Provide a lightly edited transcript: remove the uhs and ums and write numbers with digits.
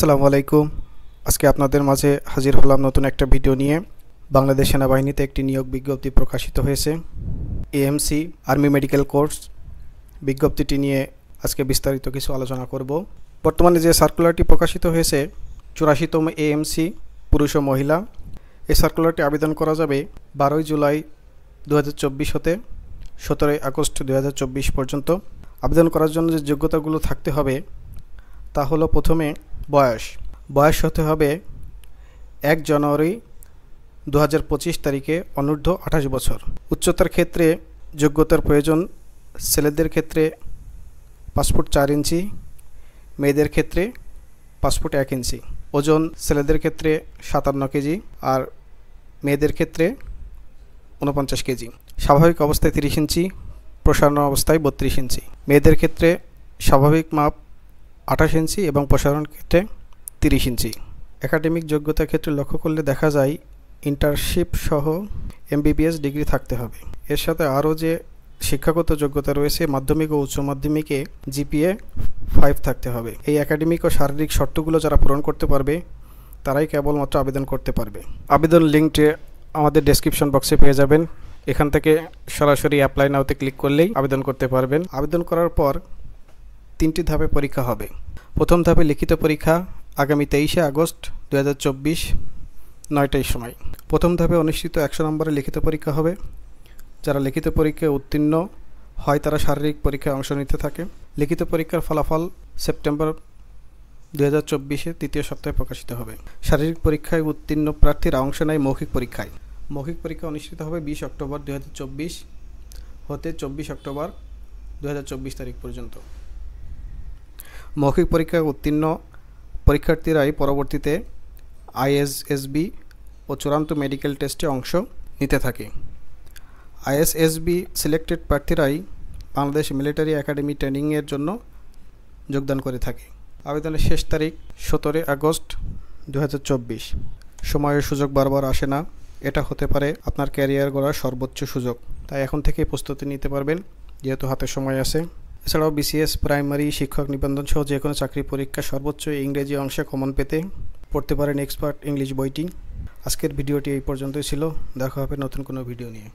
আসসালামু আলাইকুম। আজকে আপনাদের মাঝে হাজির হলাম নতুন একটা ভিডিও নিয়ে। বাংলাদেশ সেনাবাহিনীতে একটি নিয়োগ বিজ্ঞপ্তি প্রকাশিত হয়েছে, এএমসি আর্মি মেডিকেল কোর্স। বিজ্ঞপ্তিটি নিয়ে আজকে বিস্তারিত কিছু আলোচনা করব। বর্তমানে যে সার্কুলারটি প্রকাশিত হয়েছে 84তম এএমসি পুরুষ ও মহিলা। এই সার্কুলারটি আবেদন করা যাবে 12 জুলাই 2024 হতে 17 আগস্ট 2024 পর্যন্ত। আবেদন করার জন্য যে যোগ্যতাগুলো থাকতে হবে তা হলো, প্রথমে বয়স হতে হবে 1 জানুয়ারি 2025 তারিখে অনূর্ধ্ব 28 বছর। উচ্চতার ক্ষেত্রে যোগ্যতার প্রয়োজন ছেলেদের ক্ষেত্রে 5 ফুট 4 ইঞ্চি, মেয়েদের ক্ষেত্রে 5 ফুট 1 ইঞ্চি। ওজন ছেলেদের ক্ষেত্রে 57 কেজি আর মেয়েদের ক্ষেত্রে 49 কেজি। স্বাভাবিক অবস্থায় 30 ইঞ্চি, প্রসারণ অবস্থায় 32 ইঞ্চি। মেয়েদের ক্ষেত্রে স্বাভাবিক মাপ 28 ইঞ্চি এবং প্রসারণ ক্ষেত্রে 30 ইঞ্চি। একাডেমিক যোগ্যতার ক্ষেত্রে লক্ষ্য করলে দেখা যায় ইন্টার্নশিপ সহ এমবিবিএস ডিগ্রি থাকতে হবে। এর সাথে আরও যে শিক্ষাগত যোগ্যতা রয়েছে, মাধ্যমিক ও উচ্চ মাধ্যমিকে জিপিএ 5 থাকতে হবে। এই একাডেমিক ও শারীরিক শর্তগুলো যারা পূরণ করতে পারবে তারাই কেবলমাত্র আবেদন করতে পারবে। আবেদন লিঙ্কটি আমাদের ডেসক্রিপশন বক্সে পেয়ে যাবেন। এখান থেকে সরাসরি অ্যাপ্লাই নাওতে ক্লিক করলেই আবেদন করতে পারবেন। আবেদন করার পর 3টি ধাপে পরীক্ষা হবে। প্রথম ধাপে লিখিত পরীক্ষা আগামী 23 আগস্ট 2024 9টার সময়। প্রথম ধাপে অনুষ্ঠিত 100 নম্বরের লিখিত পরীক্ষা হবে। যারা লিখিত পরীক্ষায় উত্তীর্ণ হয় তারা শারীরিক পরীক্ষায় অংশ নিতে থাকে। লিখিত পরীক্ষার ফলাফল সেপ্টেম্বর 2024 তৃতীয় সপ্তাহে প্রকাশিত হবে। শারীরিক পরীক্ষায় উত্তীর্ণ প্রার্থীরা অংশ নেয় মৌখিক পরীক্ষায়। মৌখিক পরীক্ষা অনুষ্ঠিত হবে 20 অক্টোবর 2024 হতে 24 অক্টোবর 2024 তারিখ পর্যন্ত। মৌখিক পরীক্ষায় উত্তীর্ণ পরীক্ষার্থীরাই পরবর্তীতে আইএসএসবি ও চূড়ান্ত মেডিকেল টেস্টে অংশ নিতে থাকে। আইএসএসবি সিলেক্টেড প্রার্থীরাই বাংলাদেশ মিলিটারি একাডেমি ট্রেনিংয়ের জন্য যোগদান করে থাকে। আবেদনের শেষ তারিখ 17 আগস্ট 2024। সময়ের সুযোগ বারবার আসে না, এটা হতে পারে আপনার ক্যারিয়ার গড়ার সর্বোচ্চ সুযোগ। তাই এখন থেকেই প্রস্তুতি নিতে পারবেন যেহেতু হাতে সময় আছে। এছাড়াও বিসিএস, প্রাইমারি শিক্ষক নিবন্ধন সহ যে কোনো চাকরি পরীক্ষা সর্বোচ্চ ইংরেজি অংশে কমন পেতে পড়তে পারেন এক্সপার্ট ইংলিশ বইটি। আজকের ভিডিওটি এই পর্যন্তই ছিল। দেখা হবে নতুন কোনো ভিডিও নিয়ে।